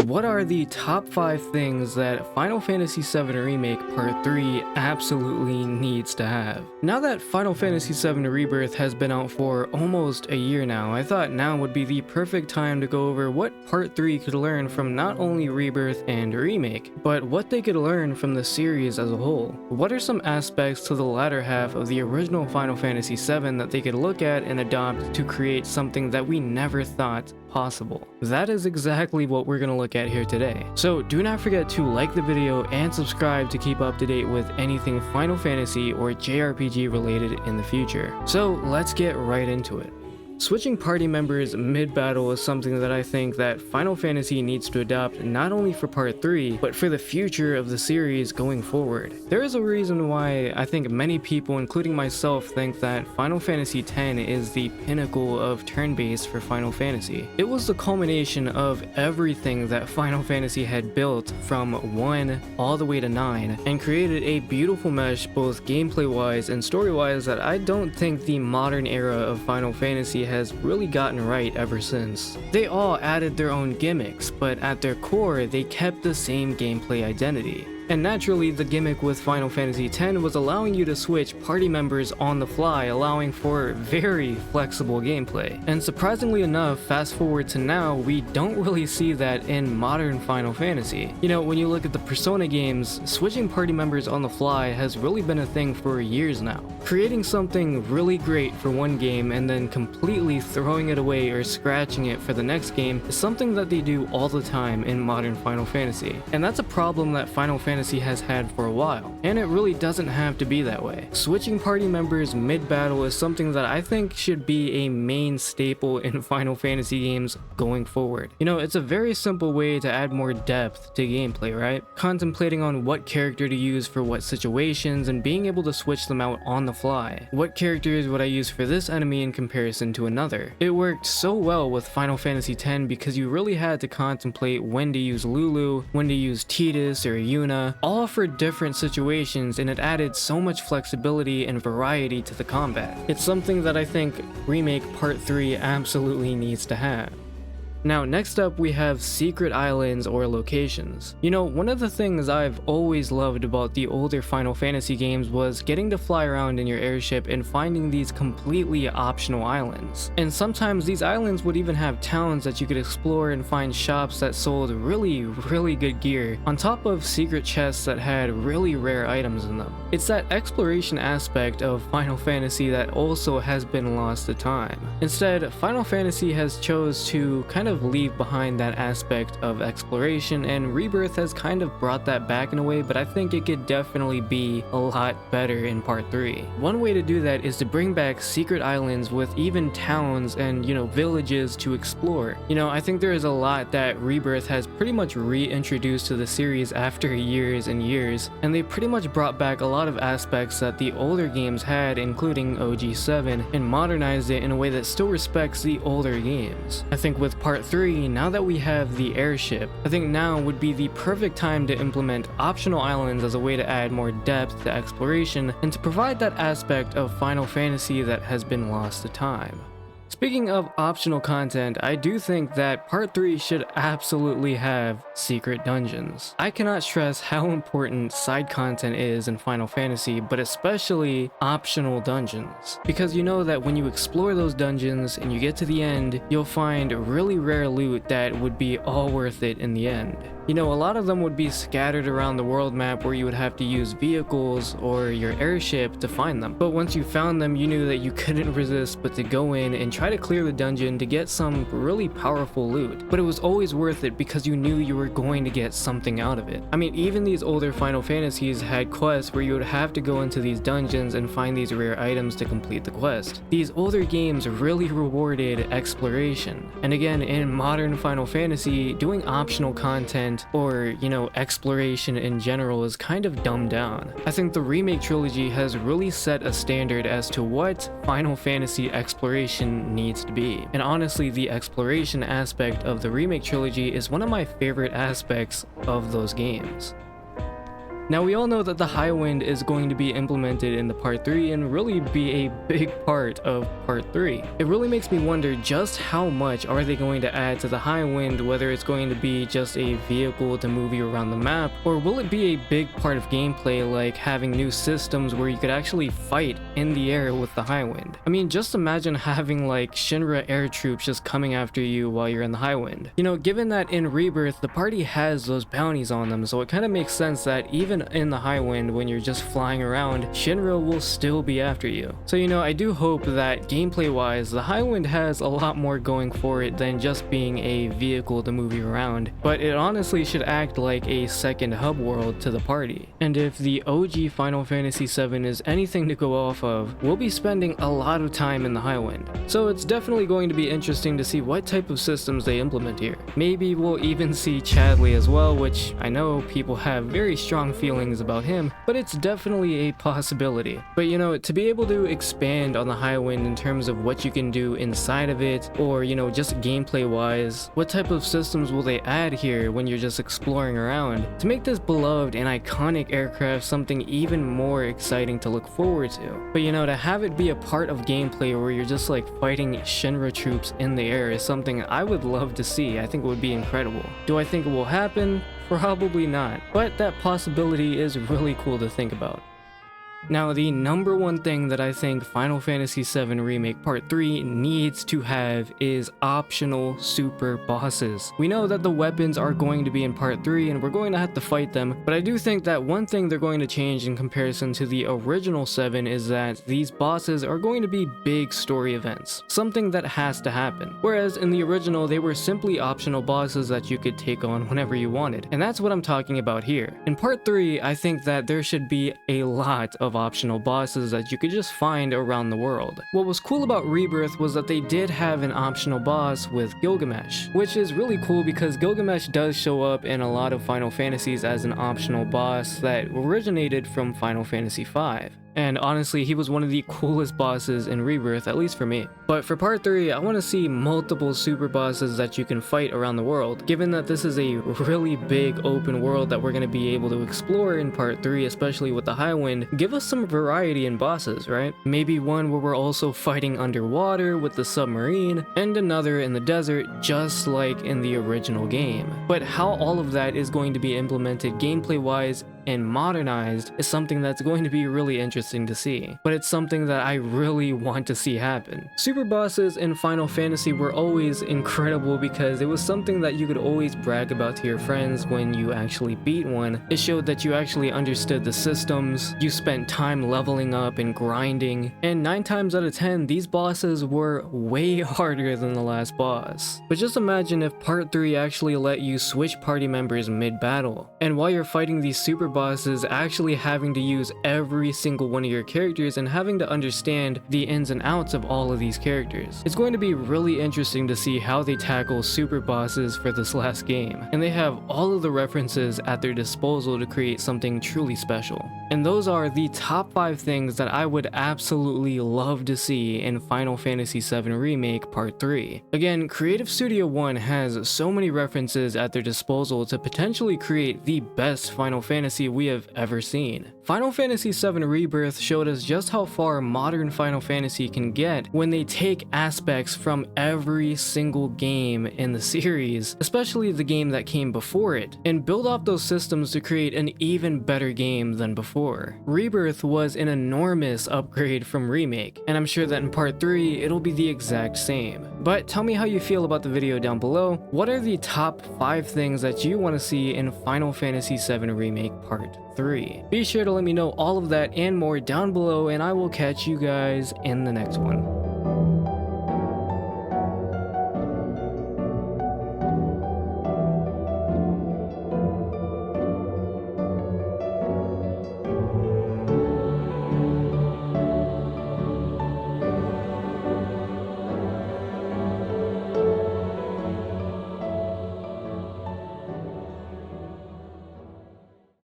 what are the top 5 things that Final Fantasy VII Remake Part 3 absolutely needs to have? Now that Final Fantasy VII Rebirth has been out for almost a year now, I thought now would be the perfect time to go over what Part 3 could learn from not only Rebirth and Remake, but what they could learn from the series as a whole. What are some aspects to the latter half of the original Final Fantasy VII that they could look at and adopt to create something that we never thought possible? That is exactly what we're going to look at here today. So do not forget to like the video and subscribe to keep up to date with anything Final Fantasy or JRPG related in the future. So let's get right into it. Switching party members mid-battle is something that I think that Final Fantasy needs to adopt not only for Part 3, but for the future of the series going forward. There is a reason why I think many people, including myself, think that Final Fantasy X is the pinnacle of turn-based for Final Fantasy. It was the culmination of everything that Final Fantasy had built from 1 all the way to 9, and created a beautiful mesh both gameplay-wise and story-wise that I don't think the modern era of Final Fantasy has really gotten right ever since. They all added their own gimmicks, but at their core, they kept the same gameplay identity. And naturally, the gimmick with Final Fantasy X was allowing you to switch party members on the fly, allowing for very flexible gameplay. And surprisingly enough, fast forward to now, we don't really see that in modern Final Fantasy. You know, when you look at the Persona games, switching party members on the fly has really been a thing for years now. Creating something really great for one game and then completely throwing it away or scratching it for the next game is something that they do all the time in modern Final Fantasy. And that's a problem that Final Fantasy has had for a while, and it really doesn't have to be that way. Switching party members mid-battle is something that I think should be a main staple in Final Fantasy games going forward. You know, it's a very simple way to add more depth to gameplay, right? Contemplating on what character to use for what situations and being able to switch them out on the fly. What characters would I use for this enemy in comparison to another? It worked so well with Final Fantasy X because you really had to contemplate when to use Lulu, when to use Tidus or Yuna, all for different situations, and it added so much flexibility and variety to the combat. It's something that I think Remake Part 3 absolutely needs to have. Now, next up we have secret islands or locations. You know, one of the things I've always loved about the older Final Fantasy games was getting to fly around in your airship and finding these completely optional islands. And sometimes these islands would even have towns that you could explore and find shops that sold really good gear, on top of secret chests that had really rare items in them. It's that exploration aspect of Final Fantasy that also has been lost to time. Instead, Final Fantasy has chose to kind of leave behind that aspect of exploration, and Rebirth has kind of brought that back in a way, but I think it could definitely be a lot better in Part 3. One way to do that is to bring back secret islands with even towns and, you know, villages to explore. You know, I think there is a lot that Rebirth has pretty much reintroduced to the series after years and years, and they pretty much brought back a lot of aspects that the older games had, including OG7, and modernized it in a way that still respects the older games. I think with Part 3, now that we have the airship, I think now would be the perfect time to implement optional islands as a way to add more depth to exploration and to provide that aspect of Final Fantasy that has been lost to time. Speaking of optional content, I do think that Part 3 should absolutely have secret dungeons. I cannot stress how important side content is in Final Fantasy, but especially optional dungeons. Because you know that when you explore those dungeons and you get to the end, you'll find really rare loot that would be all worth it in the end. You know, a lot of them would be scattered around the world map where you would have to use vehicles or your airship to find them. But once you found them, you knew that you couldn't resist but to go in and try to clear the dungeon to get some really powerful loot. But it was always worth it because you knew you were going to get something out of it. I mean, even these older Final Fantasies had quests where you would have to go into these dungeons and find these rare items to complete the quest. These older games really rewarded exploration. And again, in modern Final Fantasy, doing optional content or, you know, exploration in general is kind of dumbed down. I think the Remake trilogy has really set a standard as to what Final Fantasy exploration needs to be. And honestly, the exploration aspect of the Remake trilogy is one of my favorite aspects of those games. Now we all know that the Highwind is going to be implemented in the part 3 and really be a big part of part 3. It really makes me wonder just how much are they going to add to the Highwind, whether it's going to be just a vehicle to move you around the map, or will it be a big part of gameplay like having new systems where you could actually fight in the air with the Highwind. I mean, just imagine having like Shinra air troops just coming after you while you're in the Highwind. You know, given that in Rebirth the party has those bounties on them, so it kind of makes sense that even in the Highwind when you're just flying around, Shinra will still be after you. So you know, I do hope that gameplay wise the Highwind has a lot more going for it than just being a vehicle to move you around, but it honestly should act like a second hub world to the party. And if the OG Final Fantasy VII is anything to go off of, we'll be spending a lot of time in the Highwind. So it's definitely going to be interesting to see what type of systems they implement here. Maybe we'll even see Chadley as well, which I know people have very strong feelings about him, but it's definitely a possibility. But you know, to be able to expand on the Highwind in terms of what you can do inside of it, or you know, just gameplay wise, what type of systems will they add here when you're just exploring around to make this beloved and iconic aircraft something even more exciting to look forward to. But you know, to have it be a part of gameplay where you're just like fighting Shinra troops in the air is something I would love to see. I think it would be incredible. Do I think it will happen? Probably not, but that possibility is really cool to think about. Now, the number one thing that I think Final Fantasy VII Remake Part 3 needs to have is optional super bosses. We know that the weapons are going to be in Part 3 and we're going to have to fight them, but I do think that one thing they're going to change in comparison to the original 7 is that these bosses are going to be big story events, something that has to happen. Whereas in the original, they were simply optional bosses that you could take on whenever you wanted, and that's what I'm talking about here. In Part 3, I think that there should be a lot of optional bosses that you could just find around the world. What was cool about Rebirth was that they did have an optional boss with Gilgamesh, which is really cool because Gilgamesh does show up in a lot of Final Fantasies as an optional boss that originated from Final Fantasy V. And honestly, he was one of the coolest bosses in Rebirth, at least for me. But for part 3, I want to see multiple super bosses that you can fight around the world. Given that this is a really big open world that we're going to be able to explore in part 3, especially with the Highwind, give us some variety in bosses, right? Maybe one where we're also fighting underwater with the submarine, and another in the desert, just like in the original game. But how all of that is going to be implemented gameplay-wise and modernized is something that's going to be really interesting to see, but it's something that I really want to see happen. Super bosses in Final Fantasy were always incredible because it was something that you could always brag about to your friends when you actually beat one. It showed that you actually understood the systems, you spent time leveling up and grinding, and 9 times out of 10 these bosses were way harder than the last boss. But just imagine if part 3 actually let you switch party members mid-battle, and while you're fighting these super bosses, actually having to use every single one of your characters and having to understand the ins and outs of all of these characters. It's going to be really interesting to see how they tackle super bosses for this last game, and they have all of the references at their disposal to create something truly special. And those are the top 5 things that I would absolutely love to see in Final Fantasy VII Remake Part 3. Again, Creative Studio 1 has so many references at their disposal to potentially create the best Final Fantasy we have ever seen. Final Fantasy VII Rebirth showed us just how far modern Final Fantasy can get when they take aspects from every single game in the series, especially the game that came before it, and build off those systems to create an even better game than before. Rebirth was an enormous upgrade from Remake, and I'm sure that in part 3 it'll be the exact same. But tell me how you feel about the video down below. What are the top 5 things that you want to see in Final Fantasy VII Remake Part 3? Be sure to let me know all of that and more down below, and I will catch you guys in the next one.